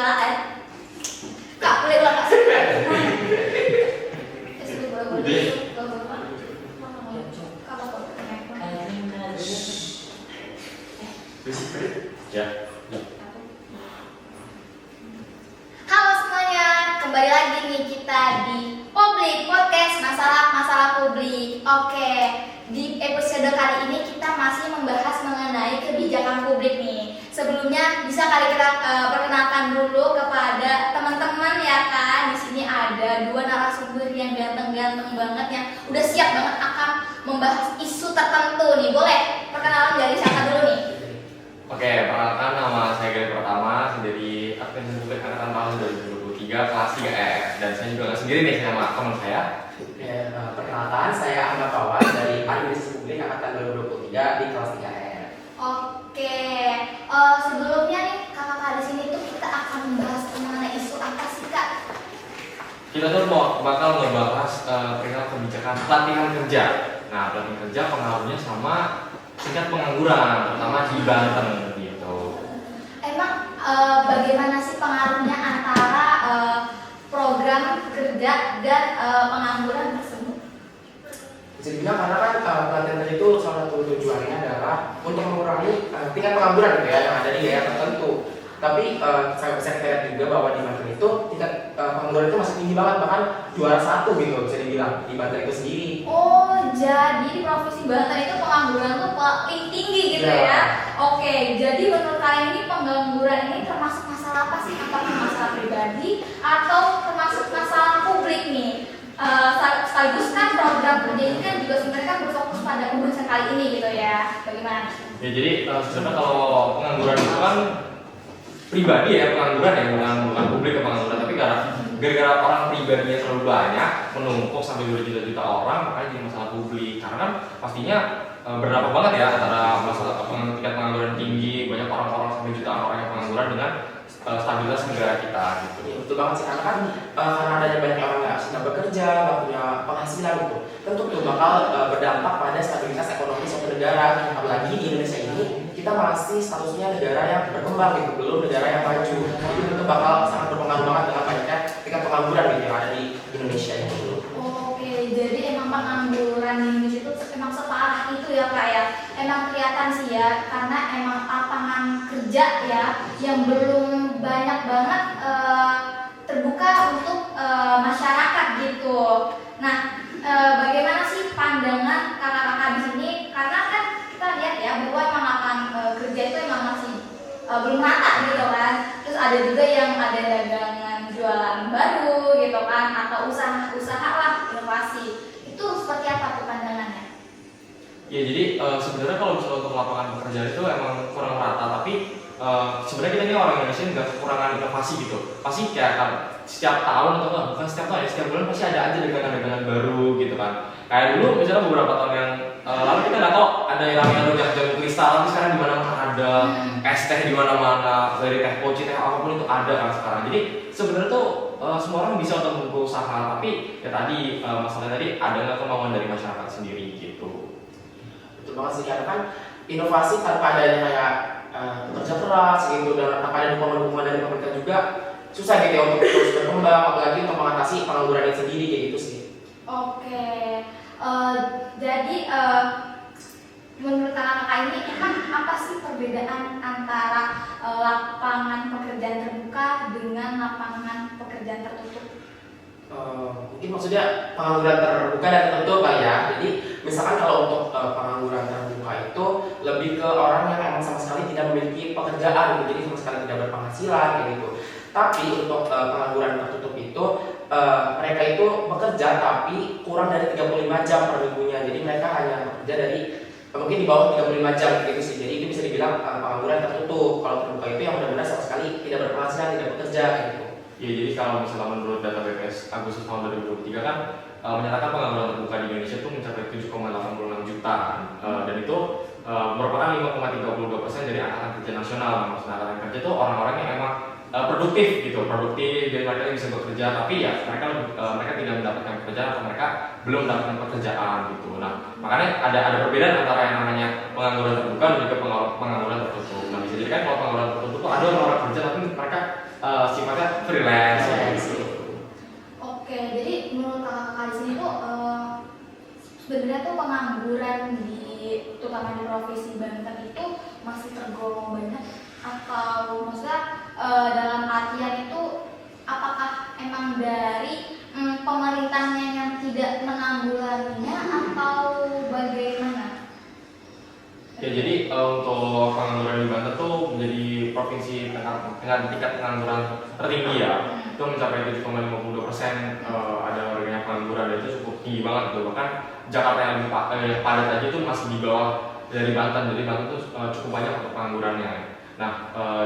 ya. Kak, boleh ulang Kak? Ya. Halo semuanya, kembali lagi nih kita di Public Podcast Masalah-masalah publik. Oke, di episode kali ini kita masih membahas mengenai kebijakan publik nih. Sebelumnya bisa kali kita perkenalkan dulu kepada teman-teman ya kan. Di sini ada dua narasumber yang ganteng-ganteng banget yang udah siap banget akan membahas isu tertentu nih. Boleh perkenalan dari siapa dulu nih? Oke, perkenalkan nama saya Gary Pertama, saya dari Admin Publik Angkatan tahun 2023 kelas 3F. Dan saya juga nggak sendiri nih sama teman saya. Perkenalkan, saya Angga Pawan dari Administrasi Publik Angkatan 2023 di kelas 3F. Oke, sebelumnya nih kakak-kakak di sini tuh kita akan membahas mengenai isu apa sih Kak? Kita tuh bakal ngebahas perihal kebijakan pelatihan kerja. Nah, pelatihan kerja pengaruhnya sama tingkat pengangguran, terutama di Banten gitu. Emang bagaimana sih pengaruhnya antara program kerja dan pengangguran tersebut? Bisa dibilang karena kan pelatihan kerja itu salah satu tujuannya adalah untuk mengurangi tingkat pengangguran gitu ya yang ada di daerah tertentu. Tapi saya bisa lihat juga bahwa di Banten itu tingkat pengangguran itu masih tinggi banget, bahkan juara 1 gitu bisa dibilang di Banten itu sendiri. Oh, jadi di provinsi Banten itu pengangguran tuh paling tinggi gitu ya? Oke, jadi menurut kalian ini pengangguran ini termasuk masalah apa sih? Apakah masalah pribadi atau termasuk masalah publik nih? Sekaligus kan program kerja ini kan juga sebenarnya kan berfokus pada pembahasan kali ini gitu ya? Bagaimana? Ya jadi sebenarnya kalau pengangguran itu kan pribadi ya, pengangguran ya, bukan publik ke pengangguran, tapi gara-gara orang pribadinya terlalu banyak menumpuk sampai berjuta-juta orang, makanya jadi masalah publik. Karena kan pastinya berdampak banget ya antara masalah tingkat pengangguran tinggi, banyak orang-orang sampai jutaan orang yang pengangguran dengan stabilitas negara kita gitu. Ya, betul banget sih, karena kan karena adanya banyak orang yang nggak bekerja, nggak punya penghasilan gitu, tentu itu bakal berdampak pada stabilitas ekonomi suatu negara. Apalagi di Indonesia ini kita masih statusnya negara yang berkembang gitu, belum negara yang maju. Jadi itu bakal sangat berpengaruh banget dengan banyaknya tingkat pengangguran gitu yang ada di Indonesia ini dulu. Oke, jadi emang pengangguran di Indonesia itu emang separah itu ya Kak ya. Emang kelihatan sih ya, karena emang lapangan kerja ya yang belum banyak banget terbuka untuk masyarakat gitu. Nah, bagaimana sih pandangan kakak-kakak di sini? Karena kan kita lihat ya bahwa emang lapangan kerja itu emang masih belum rata gitu kan. Terus ada juga yang ada dagangan jualan baru gitu kan, atau usaha-usaha lah, inovasi. Itu seperti apa tuh pandangannya? Ya jadi sebenarnya kalau misalnya untuk lapangan pekerjaan itu emang kurang rata, tapi sebenarnya kita ini orang Indonesia nggak kekurangan inovasi gitu. Pasti kayak kan setiap tahun atau enggak, bukan setiap tahun ya, setiap bulan pasti ada aja dagangan-dagangan baru gitu kan. Kayak dulu misalnya beberapa tahun yang lalu kita nggak tahu ada yang namanya rujak jagung kristal, tapi sekarang di mana-mana ada, es teh di mana-mana, dari teh poci, teh apapun itu ada kan sekarang. Jadi sebenarnya tuh semua orang bisa untuk membuka usaha, tapi ya tadi masalahnya tadi ada nggak kemauan dari masyarakat sendiri gitu. Betul banget sih, karena kan inovasi tanpa adanya kayak kerja keras gitu dan tanpa ada dukungan dari pemerintah juga susah gitu ya untuk terus berkembang, apalagi untuk mengatasi pengangguran itu sendiri kayak gitu sih. Oke, jadi menurut kakak-kakak ini emang apa sih perbedaan antara lapangan pekerjaan terbuka dengan lapangan pekerjaan tertutup? Mungkin maksudnya pengangguran terbuka dan tertutup kali ya. Jadi misalkan kalau untuk pengangguran terbuka itu lebih ke orang yang emang sama sekali tidak memiliki pekerjaan gitu, jadi sama sekali tidak berpenghasilan kayak gitu. Tapi untuk pengangguran tertutup itu mereka itu bekerja tapi kurang dari 35 jam per minggunya. Jadi mereka hanya bekerja dari mungkin di bawah 35 jam gitu sih. Jadi itu bisa dibilang pengangguran tertutup. Kalau terbuka itu yang benar-benar sama sekali tidak berpenghasilan, tidak bekerja gitu. Ya jadi kalau misalnya menurut data BPS Agustus tahun 2023 kan menyatakan pengangguran terbuka di Indonesia itu mencapai 7,86 juta dan itu merupakan 5,32% dari angkatan kerja nasional. Maksudnya angkatan kerja itu orang-orang yang emang produktif gitu, produktif dan mereka bisa bekerja, tapi ya mereka tidak mendapatkan pekerjaan atau mereka belum mendapatkan pekerjaan gitu. Nah makanya ada perbedaan antara yang namanya pengangguran terbuka dan juga pengangguran tertutup. Nah bisa jadi kan kalau pengangguran tertutup ada orang-orang kerja tapi mereka sifatnya freelance. Oke, jadi menurut kakak di sini tuh sebenarnya tuh pengangguran terutama di provinsi Banten itu masih tergolong banyak, atau maksudnya dalam artian itu apakah emang dari pemerintahnya yang tidak menanggulanginya atau bagaimana? Ya, jadi untuk pengangguran di Banten tuh menjadi provinsi dengan tingkat pengangguran tertinggi ya, itu mencapai 7,52%. Ada warganya pengangguran, dan itu cukup tinggi banget gitu. Bahkan Jakarta yang lebih padat aja itu masih di bawah dari Banten. Jadi Banten tuh cukup banyak untuk penganggurannya. Nah,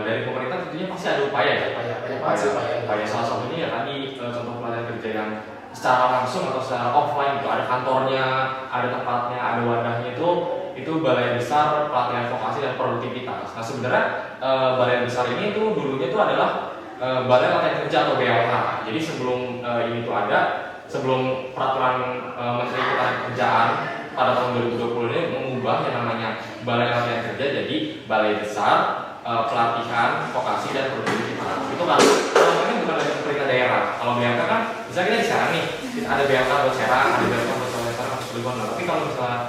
dari pemerintah tentunya pasti ada upaya ya. Upaya salah satunya ya tadi contoh pelatihan kerja yang secara langsung atau secara offline itu ada kantornya, ada tempatnya, ada wadahnya, itu Balai Besar Pelatihan Vokasi dan Produktivitas. Nah, sebenarnya balai besar ini tuh dulunya itu adalah Balai Latihan Kerja atau BLK. Jadi sebelum ini tuh ada, sebelum peraturan Menteri Ketenagakerjaan pada tahun 2020 ini mengubah yang namanya Balai Latihan Kerja jadi Balai Besar Pelatihan Vokasi dan Produktivitas. Itu kan namanya bukan dari pemerintah daerah. Kalau BLK kan bisa kita di Serang nih, ada BLK buat Serang, ada BLK buat Serang, atau Cilegon. Tapi kalau misalnya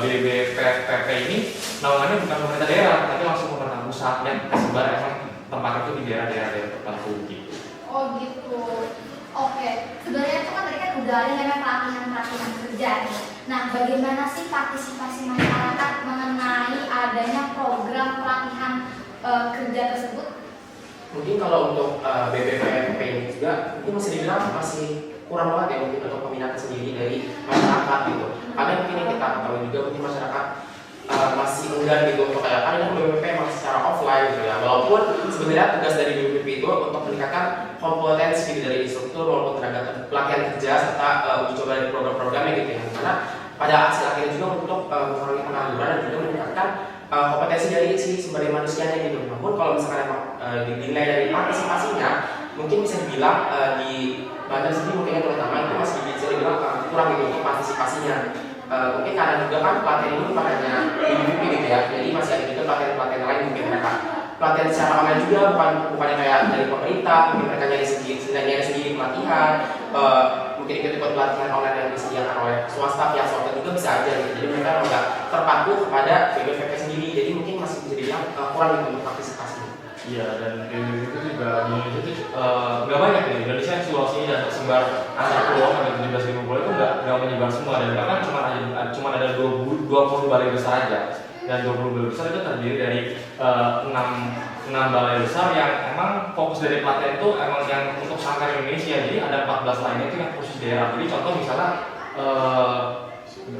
BBPP ini namanya bukan pemerintah daerah, tapi langsung pemerintah pusat yang tersebar emang tempat itu di daerah-daerah tertentu gitu. Oh gitu. Oke, sebenarnya itu kan tadi kan udah ada namanya pelatihan kerja nih. Nah, bagaimana sih partisipasi masyarakat mengenai adanya program pelatihan kerja tersebut? Mungkin kalau untuk BBPP ini juga mungkin masih dibilang masih kurang banget ya mungkin untuk peminatnya sendiri dari masyarakat gitu. Karena mungkin yang kita ketahui juga mungkin masyarakat masih enggan gitu untuk kayak kan ini BBPP masih secara offline gitu ya. Walaupun sebenarnya tugas dari BBPP itu untuk meningkatkan kompetensi dari instruktur maupun tenaga pelatihan kerja serta uji coba dari program-programnya gitu ya. Karena pada hasil akhirnya juga untuk mengurangi pengangguran dan juga meningkatkan kompetensi dari si sumber daya manusianya gitu. Namun kalau misalkan emang dinilai dari partisipasinya, mungkin bisa dibilang di Banten sendiri mungkin terutama itu masih bisa dibilang kurang gitu untuk partisipasinya. Mungkin karena juga kan pelatihan ini bukan hanya BBPP gitu ya, jadi masih ada juga pelatihan-pelatihan lain mungkin mereka pelatihan secara online juga bukannya kayak dari pemerintah, mungkin mereka nyari sendiri pelatihan, mungkin ikut pelatihan online yang disediakan oleh swasta, pihak swasta juga bisa aja gitu. Jadi mereka nggak terpaku kepada BBPP sendiri, jadi mungkin masih bisa dibilang kurang gitu untuk partisipasi. Iya, dan BBPP itu juga di Indonesia itu nggak banyak ya. Indonesia yang luasnya dan tersebar antar pulau ada 17.000 pulau itu nggak menyebar semua, dan bahkan cuma ada 20 balai besar aja, dan 20 balai besar itu terdiri dari 6 balai besar yang emang fokus dari pelatihan itu emang yang untuk sangkar Indonesia. Jadi ada 14 lainnya itu yang khusus daerah. Jadi contoh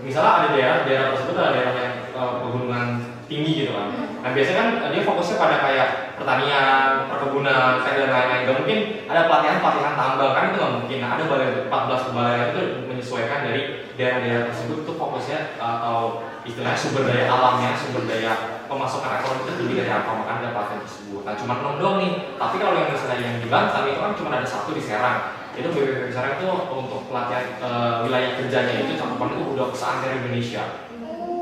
misalnya ada daerah tersebut adalah daerah yang pegunungan tinggi gitu kan. Nah, biasanya kan dia fokusnya pada kayak pertanian, perkebunan, dan lain-lain. Gak mungkin ada pelatihan tambang, kan itu nggak mungkin. Nah, ada 14 balai itu menyesuaikan dari daerah-daerah tersebut itu fokusnya atau istilahnya sumber daya alamnya, sumber daya pemasukan ekonomi itu tinggi dari apa, makanya ada pelatihan tersebut. Nah, cuma 6 doang nih. Tapi kalau yang misalnya yang di Banten itu kan cuma ada 1 di Serang. Itu BBPP Serang itu untuk pelatihan wilayah kerjanya itu cakupan itu udah se-Antara Indonesia.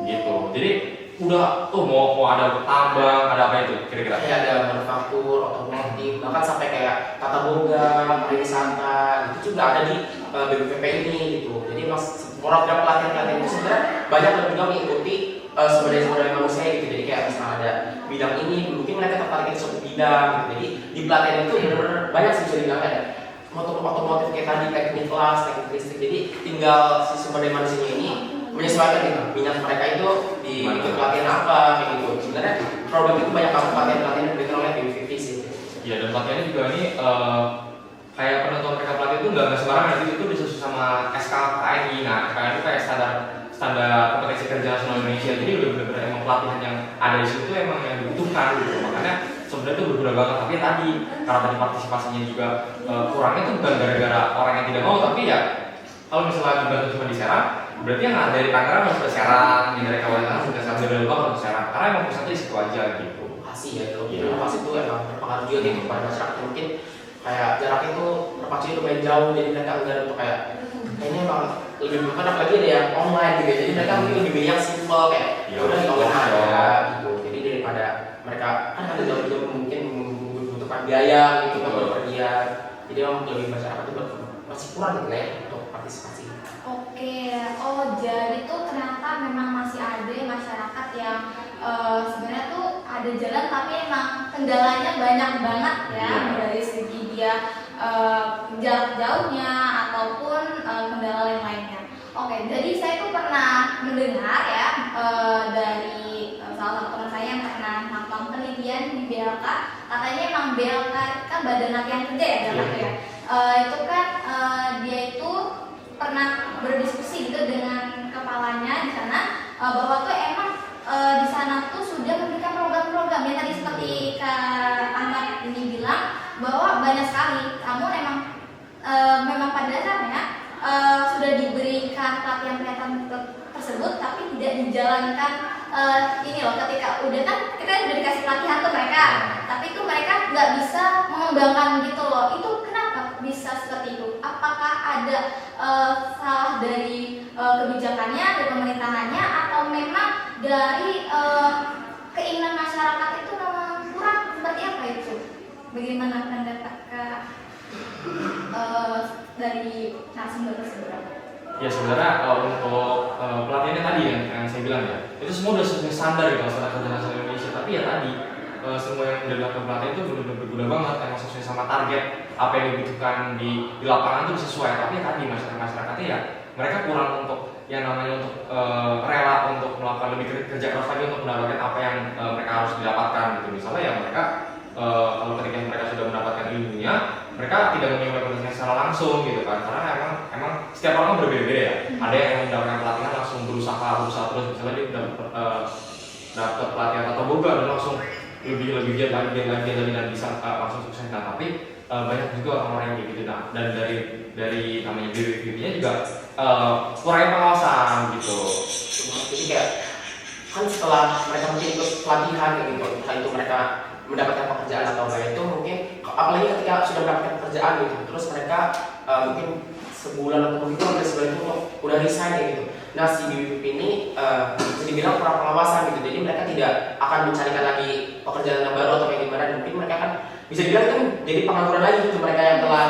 Gitu. Jadi udah tuh mau ada tambang, ada apa itu kira-kira? Kayak ada manufaktur, otomotif, bahkan sampai kayak tata boga, pariwisata, itu juga ada di BBPP ini gitu. Jadi mas program pelatihan itu sebenarnya banyak yang juga mengikuti sumber daya manusia gitu. Jadi kayak misalnya ada bidang ini, mungkin mereka tertarik di suatu bidang gitu. Jadi di pelatihan itu benar-benar banyak sih bisa dibilang ada otomotif kayak tadi, teknik kelas, teknik listrik. Jadi tinggal si sumber daya manusianya ini menyesuaikan gitu minat mereka itu di ikut pelatihan apa kayak gitu. Sebenarnya program itu banyak banget pelatihan yang diberikan oleh BBPP sih. Iya, dan pelatihannya juga ini kayak penentuan mereka pelatihan itu nggak sembarangan, itu disesuaikan sama SKKNI. Nah, SKKNI itu kayak standar kompetensi kerja nasional Indonesia. Jadi udah benar-benar emang pelatihan yang ada di situ emang yang dibutuhkan gitu. Makanya sebenarnya itu berguna banget. Tapi tadi karena tadi partisipasinya juga kurangnya itu bukan gara-gara orang yang tidak mau, tapi ya kalau misalnya dibantu cuma di Serang, berarti yang dari Tangerang harus ke Serang, yang dari Kabupaten harus ke Serang, dari Lebak harus ke Serang, karena emang pusatnya di situ aja gitu. Pasti ya, kalau inovasi itu emang berpengaruh juga gitu pada masyarakat. Mungkin kayak jaraknya itu terpacu lumayan jauh, jadi mereka enggak untuk kayak kayaknya emang lebih bukan apalagi ada yang online gitu. Jadi mereka mungkin lebih milih yang simple kayak ya udah di online aja gitu. Jadi daripada mereka kan ada jauh juga mungkin membutuhkan biaya gitu kan bilang lebih masyarakat itu masih kurang gitu lah ya untuk partisipasi. Oke, oh jadi tuh ternyata memang masih ada masyarakat yang sebenarnya tuh ada jalan tapi emang kendalanya banyak banget ya, dari segi dia jarak jauhnya ataupun kendala yang lainnya. Oke, jadi saya tuh pernah mendengar ya dari salah satu teman saya yang pernah melakukan penelitian di BLK, katanya emang BLK kan Badan Latihan Kerja ya, ya. Itu kan dia itu pernah berdiskusi gitu dengan kepalanya di sana bahwa tuh emang di sana tuh sudah memberikan program-program ya, tadi seperti Kak Ahmad ini bilang bahwa banyak sekali, namun memang pada dasarnya sudah diberikan pelatihan-pelatihan tersebut tapi tidak dijalankan. Ini loh, ketika udah kan kita udah dikasih pelatihan tuh mereka, tapi tuh mereka nggak bisa mengembangkan gitu loh. Itu kenapa bisa seperti itu? Apakah ada salah dari kebijakannya, dari pemerintahannya, atau memang dari keinginan masyarakat itu memang kurang? Seperti apa itu? Bagaimana pendapat Kak dari narasumber tersebut? Ya sebenarnya untuk pelatihannya tadi yang saya bilang ya, itu semua udah sesuai standar gitu standar kerja nasional Indonesia. Tapi ya tadi semua yang udah dilakukan pelatihan itu benar-benar berguna banget, emang sesuai sama target apa yang dibutuhkan di lapangan itu sesuai. Tapi ya tadi masyarakatnya ya mereka kurang untuk yang namanya untuk rela untuk melakukan lebih kerja keras lagi untuk mendapatkan apa yang mereka harus didapatkan gitu. Misalnya ya mereka kalau ketika mereka sudah mendapatkan ilmunya, mereka tidak menyampaikan secara langsung gitu kan, karena emang setiap orang berbeda-beda ya. Ada yang mendapatkan pelatihan langsung berusaha terus, misalnya dia dapat pelatihan atau boga dan langsung lebih giat lagi dan bisa langsung sukses. Nah, tapi banyak juga orang-orang yang gitu. Nah, dan dari namanya BPP-nya juga kurang pengawasan gitu. Jadi kayak kan setelah mereka mungkin ikut pelatihan gitu, entah itu mereka mendapatkan pekerjaan atau enggak, itu mungkin apalagi ketika sudah mendapatkan pekerjaan gitu, terus mereka mungkin sebulan atau mungkin udah sebulan itu udah resign gitu. Nah, si BPP ini bisa dibilang kurang pengawasan gitu, jadi mereka tidak akan mencarikan lagi pekerjaan yang baru atau kayak gimana. Dan mungkin mereka kan bisa dibilang kan jadi pengangguran lagi gitu mereka yang telah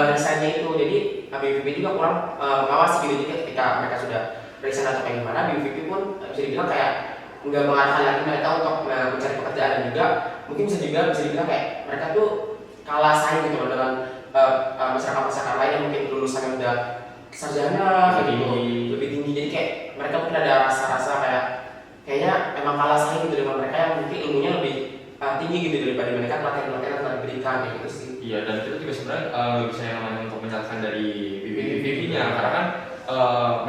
resignnya itu. Jadi BPP juga kurang mengawasi gitu, jadi ketika mereka sudah resign atau kayak gimana, BPP pun bisa dibilang kayak nggak mengarahkan lagi mereka untuk mencari pekerjaan. Dan juga mungkin bisa dibilang kayak mereka tuh kalah saing gitu dengan masyarakat lain yang mungkin lulusannya udah sarjana lebih tinggi. Jadi kayak mereka mungkin ada rasa-rasa kayaknya emang kalah saing gitu dengan mereka yang mungkin ilmunya lebih tinggi gitu daripada mereka pelatihan-pelatihan yang telah diberikan kayak gitu sih. Iya, dan itu juga sebenarnya bisa yang namanya untuk mencatatkan dari BPP-nya, karena kan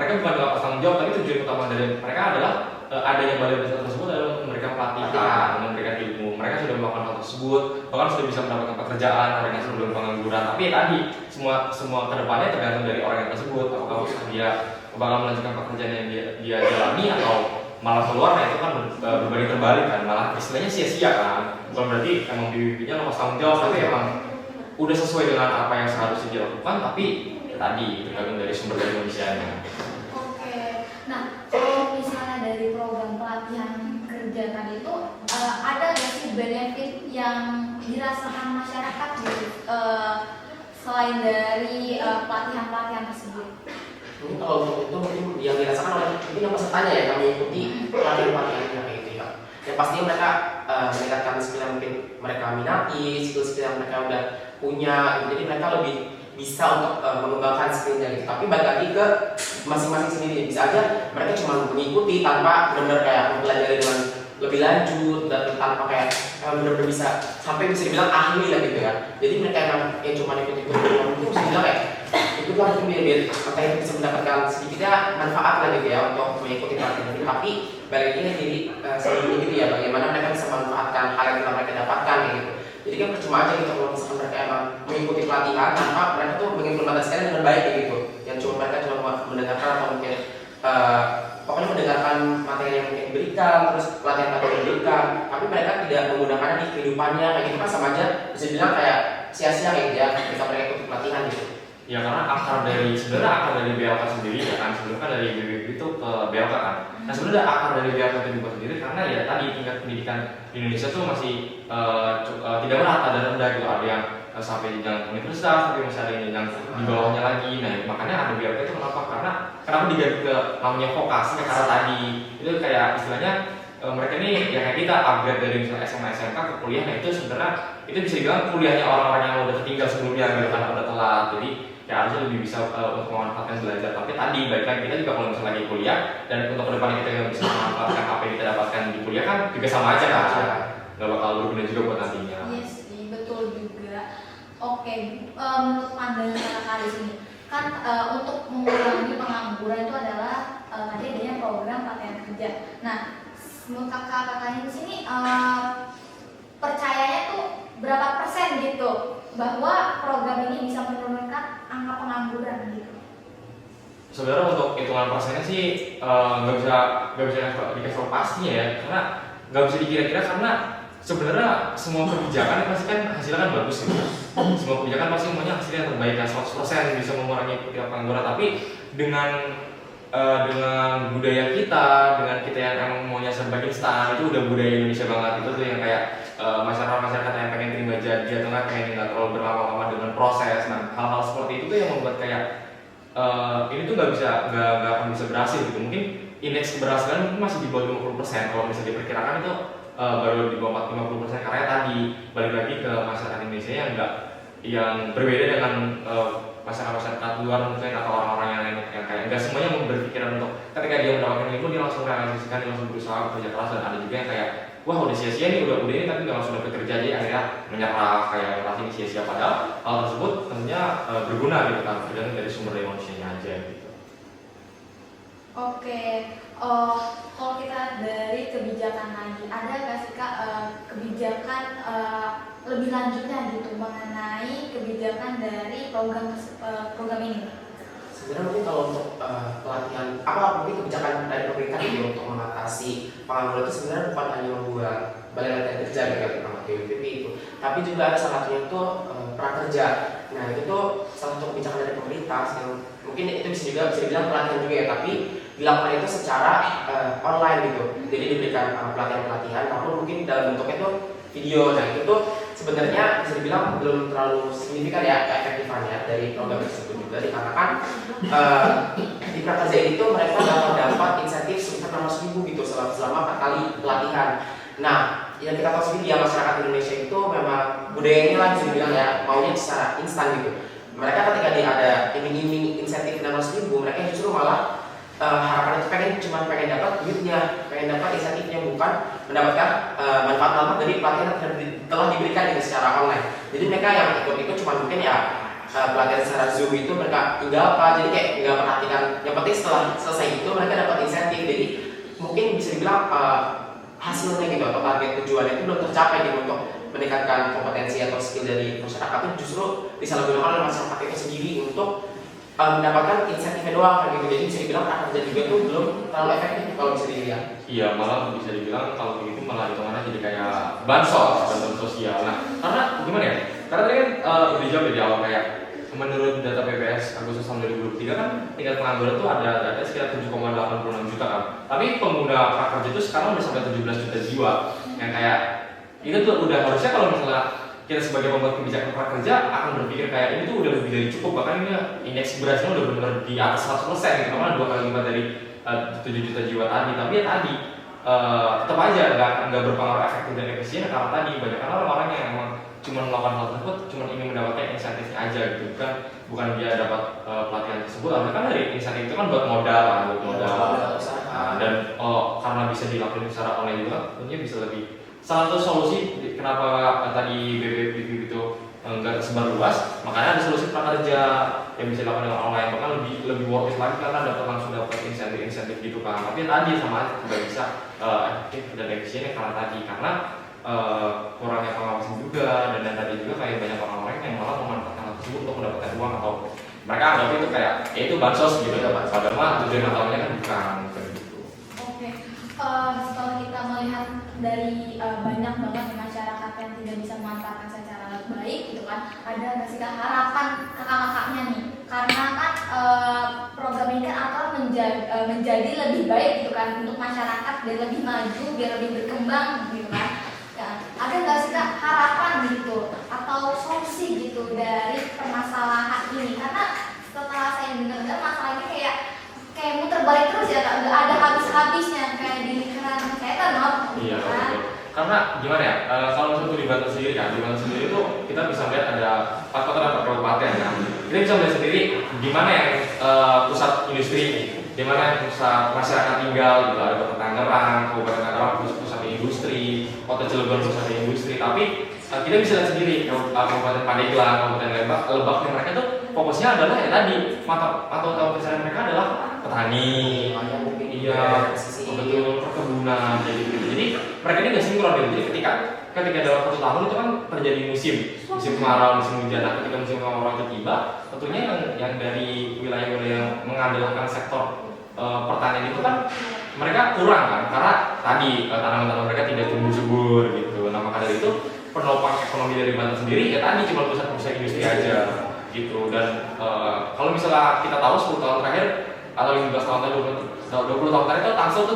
mereka bukan melakukan tanggung jawab, tapi tujuan utama dari mereka adalah adanya balai besar tersebut adalah untuk memberikan pelatihan, memberikan ilmu. Mereka sudah melakukan hal tersebut, bahkan sudah bisa mendapatkan pekerjaan, mereka sebelum pengangguran. Tapi ya tadi semua kedepannya tergantung dari orang yang tersebut, apakah dia bakal melanjutkan pekerjaan yang dia jalani atau malah keluar. Nah itu kan berbanding terbalik kan, malah istilahnya sia-sia kan. Bukan berarti emang BPP-nya lepas tanggung jawab, tapi emang udah sesuai dengan apa yang seharusnya dilakukan, tapi ya tadi tergantung dari sumber daya manusianya. Oke, nah kalau misalnya dari program pelatihan kerja tadi itu ada nggak sih benefit yang dirasakan masyarakat gitu selain dari pelatihan-pelatihan tersebut? Mungkin kalau untuk itu mungkin yang dirasakan oleh mungkin yang pesertanya ya, yang mengikuti pelatihan-pelatihan kayak gitu ya. Yang pastinya mereka meningkatkan skill yang mungkin mereka minati, skill-skill yang mereka udah punya gitu. Jadi mereka lebih bisa untuk mengembangkan skillnya gitu. Tapi balik lagi ke masing-masing sendiri. Bisa aja mereka cuma mengikuti tanpa benar-benar kayak mempelajari dengan lebih lanjut dan tanpa kayak benar-benar bisa sampai bisa dibilang ahli lah gitu ya. Jadi mereka yang cuma ikut-ikut mungkin bisa dibilang kayak itu kan mungkin biar mereka itu bisa mendapatkan sedikitnya manfaat lah gitu ya untuk mengikuti pelatihan ini. Tapi balik lagi jadi sebelumnya gitu ya, bagaimana mereka bisa memanfaatkan hal yang telah mereka dapatkan gitu. Jadi kan percuma aja gitu kalau misalkan mereka emang mengikuti pelatihan tanpa mereka tuh mengimplementasikan dengan baik gitu. Yang cuma mereka cuma mendengarkan atau mungkin pokoknya mendengarkan materi yang mungkin diberikan, terus pelatihan-pelatihan yang diberikan, tapi mereka tidak menggunakannya di kehidupannya kayak gitu kan, sama aja bisa bilang kayak sia-sia kayak gitu ya ketika mereka ikut pelatihan gitu. Ya karena sebenarnya akar dari BLK sendiri ya kan, sebelumnya kan dari BPP itu ke BLK kan. Nah sebenarnya akar dari BLK itu dibuat sendiri karena ya tadi tingkat pendidikan di Indonesia tuh masih tidak merata dan rendah gitu. Ada yang sampai jenjang universitas, tapi masih ada yang jenjang di bawahnya lagi. Nah makanya ada BLK itu kenapa diganti ke namanya vokasi, karena tadi itu kayak istilahnya mereka ini ya kayak kita upgrade dari misalnya SMA SMK ke kuliah. Nah itu sebenarnya itu bisa dibilang kuliahnya orang-orang yang udah tertinggal sebelumnya gitu kan, udah telat. Jadi ya harusnya lebih bisa untuk memanfaatkan belajar. Tapi tadi baik lagi kita juga kalau misalnya lagi kuliah dan untuk kedepannya kita nggak bisa memanfaatkan apa yang kita dapatkan di kuliah kan juga sama aja kan, nggak bakal berguna juga buat nantinya. Yes sih, betul juga. Oke, menurut pandangan kakak di sini kan untuk mengurangi pengangguran itu adalah tadi adanya program pelatihan kerja. Nah, menurut kakaknya di sini percayanya tuh berapa persen gitu bahwa program ini bisa menurunkan angka pengangguran gitu? Sebenarnya untuk hitungan persennya sih nggak bisa dikasih tahu pastinya ya, karena nggak bisa dikira-kira, karena sebenarnya semua kebijakan pasti kan hasilnya kan bagus gitu. Semua kebijakan pasti semuanya hasilnya yang terbaik, 100% bisa mengurangi tingkat pengangguran. Tapi dengan budaya kita, dengan kita yang emang maunya serba instan, itu udah budaya Indonesia banget. Itu tuh yang kayak masyarakat yang pengen terima jadi atau pengen nggak terlalu berlama-lama dengan proses. Nah hal-hal seperti itu tuh yang membuat kayak ini tuh nggak akan bisa berhasil gitu. Mungkin indeks keberhasilan mungkin masih di bawah 50%, kalau bisa diperkirakan itu baru di bawah 50%, karena tadi balik lagi ke masyarakat Indonesia yang berbeda dengan masyarakat luar mungkin, atau orang-orang yang kayak nggak semuanya berpikiran untuk ketika dia mendapatkan ilmu dia langsung realisasikan, dia langsung berusaha kerja keras. Dan ada juga yang kayak wah udah sia-sia nih, udah ini tapi nggak langsung dapat kerja, jadi akhirnya menyerah, kayak ngerasa ini sia-sia. Padahal hal tersebut tentunya berguna gitu kan, tergantung dari sumber daya manusianya aja gitu. Oke, kalau kita dari kebijakan lagi, ada nggak sih kak kebijakan lebih lanjutnya gitu mengenai kebijakan dari program ini? Sebenarnya mungkin kalau untuk pelatihan mungkin kebijakan dari pemerintah gitu untuk mengatasi pengangguran itu sebenarnya bukan hanya membuat balai latihan kerja gitu sama BPP itu, tapi juga ada salah satunya itu prakerja. Nah itu tuh salah satu kebijakan dari pemerintah yang mungkin itu bisa dibilang pelatihan juga ya, tapi dilakukan itu secara online gitu. Jadi diberikan pelatihan, namun mungkin dalam bentuknya itu video. Nah itu tuh sebenarnya bisa dibilang belum terlalu signifikan ya keefektifannya dari program tersebut juga, dikarenakan di prakerja itu mereka dapat insentif sekitar 600.000 gitu selama 4 kali pelatihan. Nah yang kita tahu sendiri ya, masyarakat Indonesia itu memang budayanya lah bisa dibilang ya maunya secara instan gitu. Mereka ketika ada iming-iming insentif 600.000, mereka justru malah harapan itu pengen dapat duitnya, pengen dapat insentifnya, bukan mendapatkan manfaat lama dari pelatihan yang telah diberikan gitu secara online. Jadi mereka yang ikut itu cuma mungkin ya pelatihan secara Zoom itu mereka tinggal jadi kayak nggak perhatikan. Yang penting setelah selesai itu mereka dapat insentif. Jadi mungkin bisa dibilang hasilnya gitu atau target tujuannya itu belum tercapai gitu untuk meningkatkan kompetensi atau skill dari masyarakat, itu justru disalahgunakan oleh masyarakat itu sendiri untuk mendapatkan insentifnya doang kayak gitu. Jadi bisa dibilang prakerja juga itu belum terlalu efektif kalau bisa dilihat. Iya, malah bisa dibilang kalau begitu malah hitungannya jadi kayak bansos, bantuan sosial. Nah, karena gimana ya? Karena tadi kan udah jawab di awal, kayak menurut data BPS Agustus tahun 2023 kan tingkat pengangguran itu ada sekitar 7,86 juta kan. Tapi pengguna prakerja itu sekarang udah sampai 17 juta jiwa. Yang kayak itu tuh udah harusnya kalau misalnya kita sebagai pembuat kebijakan prakerja akan berpikir kayak ini tuh udah lebih dari cukup, bahkan ini indeks keberhasilan udah benar-benar di atas 100% gitu, karena 2 kali lipat dari 7 juta jiwa tadi. Tapi ya tadi tetap aja nggak berpengaruh efektif dan efisien, karena tadi banyak orang-orang yang emang cuma melakukan hal tersebut cuma ingin mendapatkan insentifnya aja gitu, bukan dia dapat pelatihan tersebut. Karena dari insentif itu kan buat modal dan karena bisa dilakukan secara online juga, tentunya bisa lebih. Salah satu solusi kenapa tadi BPP itu nggak tersebar luas, makanya ada solusi prakerja yang bisa dilakukan dengan online, bahkan lebih worth it lagi karena langsung dapat insentif gitu kan. Tapi tadi sama tidak bisa efektif dan efisien karena kurangnya pengawasan juga, dan tadi juga kayak banyak orang-orang yang malah memanfaatkan hal tersebut untuk mendapatkan uang, atau mereka anggap itu kayak itu bansos gitu ya, padahal mah tujuan utamanya kan bukan gitu. Oke, setelah kita melihat dari banyak banget masyarakat yang tidak bisa memanfaatkan secara baik gitu kan, ada nggak sih harapan kakak-kakaknya nih, karena kan program ini kan akan menjadi lebih baik gitu kan untuk masyarakat, biar lebih maju, biar lebih berkembang gitu kan ya, ada nggak sih harapan gitu atau atau solusi gitu dari permasalahan ini? Karena setelah saya dengar masalah ini kayak muter balik terus ya, nggak ada habis-habisnya kayak di lingkaran setan, Iya, betul. Karena gimana ya, kalau misalnya di Banten sendiri kan, di Banten sendiri itu kita bisa melihat ada 4 kota dan 4 kabupaten kan. Kita bisa melihat sendiri di mana yang pusat industri, di mana yang pusat masyarakat tinggal gitu. Ada Kota Tangerang, Kabupaten Tangerang pusat industri, Kota Cilegon pusat industri. Tapi kita bisa lihat sendiri Kabupaten Pandeglang, Kabupaten Lebak yang mereka tuh fokusnya adalah ya tadi mata utama pencarian mereka adalah petani, iya, betul, perkebunan, kayak gitu. Jadi mereka ini nggak sinkron gitu. Jadi ketika dalam 1 tahun itu kan terjadi musim kemarau, musim hujan. Nah, ketika musim kemarau itu tiba, tentunya yang dari wilayah-wilayah yang mengandalkan sektor pertanian itu kan mereka kurang kan, karena tadi tanaman-tanaman mereka tidak tumbuh subur gitu. Nah, maka dari itu penopang ekonomi dari Banten sendiri ya tadi cuma pusat industri aja gitu. Dan kalau misalnya kita tahu 10 tahun terakhir atau 15 tahun terakhir, 20 tahun terakhir itu Tangsel itu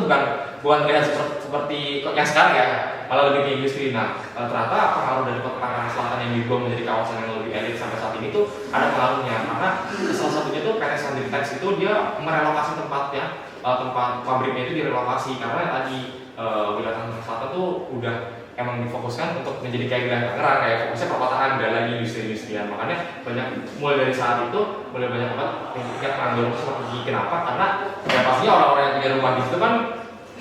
bukan terlihat seperti yang sekarang ya, malah lebih ke industri. Nah, ternyata pengaruh dari Kota Tangerang Selatan yang dibuat menjadi kawasan yang lebih elit sampai saat ini tuh ada pengaruhnya, karena salah satunya tuh PT Sandritex itu dia merelokasi tempatnya, tempat pabriknya itu direlokasi karena tadi wilayah Tangerang Selatan tuh udah emang difokuskan untuk menjadi kayak wilayah Tangerang, kayak fokusnya perkotaan dan lagi industri-industrian. Makanya mulai dari saat itu mulai banyak banget tingkat pengangguran seperti kenapa? Karena ya pastinya orang-orang yang punya rumah di situ kan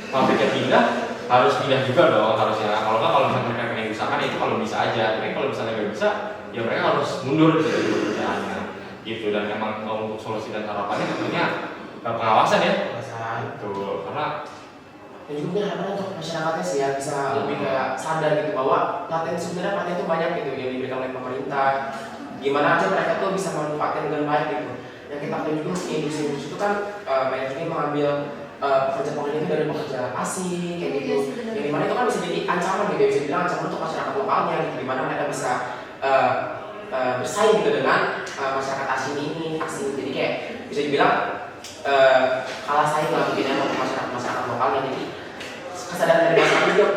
pabriknya pindah harus pindah juga dong harusnya. Kalau misalnya mereka pengen usahakan itu kalau bisa aja. Tapi kalau misalnya nggak bisa, ya mereka harus mundur dari pekerjaannya gitu. Dan emang untuk solusi dan harapannya tentunya pengawasan ya. Betul, karena dan juga mungkin harapannya untuk masyarakatnya sih ya bisa lebih kayak sadar gitu bahwa sebenarnya pelatihan itu banyak gitu yang diberikan oleh pemerintah. Gimana aja mereka tuh bisa memanfaatkan dengan baik gitu. Yang kita tahu juga industri itu kan banyak juga mengambil pekerja-pekerja itu dari pekerja asing kayak gitu. Yang dimana itu kan bisa jadi ancaman gitu, bisa dibilang ancaman untuk masyarakat lokalnya gitu. Dimana mereka bisa bersaing gitu dengan masyarakat asing ini. Jadi kayak bisa dibilang kalah saing lah mungkin ya untuk masyarakat lokalnya. Jadi kesadaran dari masyarakat juga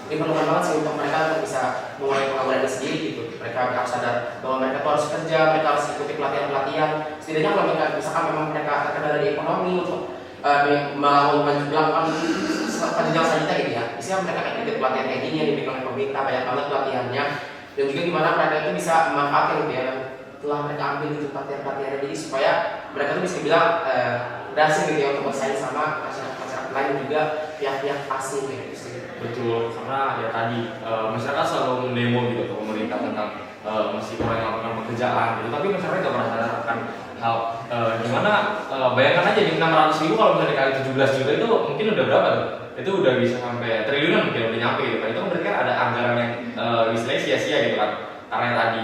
diperlukan banget sih untuk mereka untuk bisa memulai pengangguran sendiri gitu. Mereka harus sadar bahwa mereka tuh harus kerja, mereka harus ikuti pelatihan. Setidaknya kalau mereka misalkan memang mereka terkendala dari ekonomi untuk melakukan penjenjang selanjutnya gitu ya. Misalnya mereka ikut pelatihan kayak gini yang diberikan oleh pemerintah, banyak banget pelatihannya. Dan juga gimana mereka itu bisa memanfaatkan gitu ya telah mereka ambil itu pelatihan-pelatihannya, jadi supaya mereka tuh bisa bilang berhasil gitu ya untuk bersaing sama masyarakat lain dan juga pihak-pihak asing gitu sih. betul, karena ya tadi masyarakat selalu mendemo gitu ke pemerintah tentang mesti orang yang melakukan pekerjaan gitu, tapi masyarakat nggak pernah merasakan hal gimana bayangkan aja di 600.000 kalau misalnya dikali 17 juta itu mungkin udah berapa tuh? Itu udah bisa sampai triliunan mungkin udah nyampe gitu kan. Itu berarti kan ada anggaran yang istilahnya sia-sia gitu kan, karena yang tadi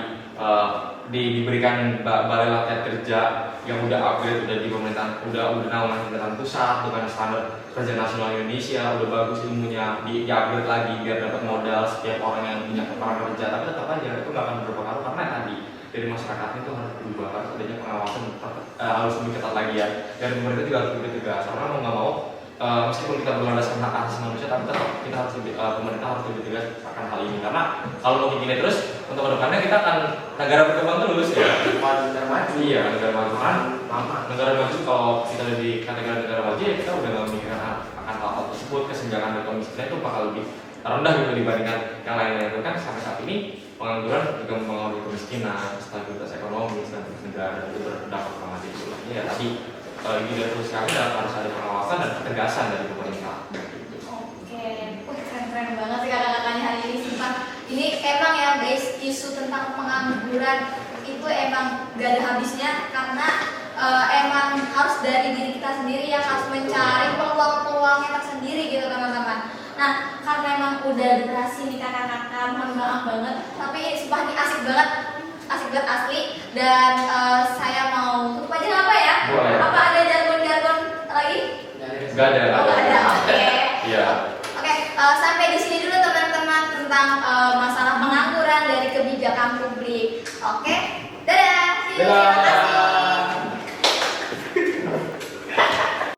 diberikan balai latihan kerja yang udah upgrade, udah di pemerintahan, udah naungan pemerintahan pusat dengan standar kerja nasional Indonesia, udah bagus ilmunya, di upgrade lagi biar dapat modal setiap orang yang punya keparangan kerja. Tapi tetap aja itu nggak akan berpengaruh karena tadi dari masyarakat itu harus berubah, harus adanya pengawasan harus lebih ketat lagi ya, dan pemerintah juga harus lebih tegas karena mau nggak mau meskipun kita berlandaskan hak asasi manusia, tapi tetap kita harus pemerintah harus lebih tegas akan hal ini, karena kalau mungkin gini terus untuk kedepannya kita akan negara berkembang terus ya, Negara maju. iya negara maju kan, Lama. negara maju kalau kita di kategori negara maju ya kita udah nggak memikirkan akan hal tersebut, kesenjangan dan kemiskinan itu bakal lebih rendah gitu dibandingkan yang lain-lain. Itu kan sampai saat ini pengangguran juga mempengaruhi kemiskinan, stabilitas ekonomi, stabilitas negara itu berdampak banget itu. Ya tadi ini dari terus kami harus ada pengawasan dan ketegasan dari pemerintah. Oke, keren banget sih kata-katanya hari ini, sumpah. Ini emang ya guys, isu tentang pengangguran itu emang gak ada habisnya, karena emang harus dari diri kita sendiri yang harus mencari peluang-peluangnya tersendiri gitu teman-teman. Nah, karena emang udah durasi nih kakak-kakak, mohon maaf banget, tapi sumpah ini asik banget asli. Dan saya mau tutup aja apa ya? Boleh. Apa ada jargon-jargon lagi? Gak ada. Oh, gak ada, oke. Iya. Oke, sampai di sini dulu teman-teman tentang masalah pengangguran dari kebijakan publik. Oke, dadah. See you. Terima kasih.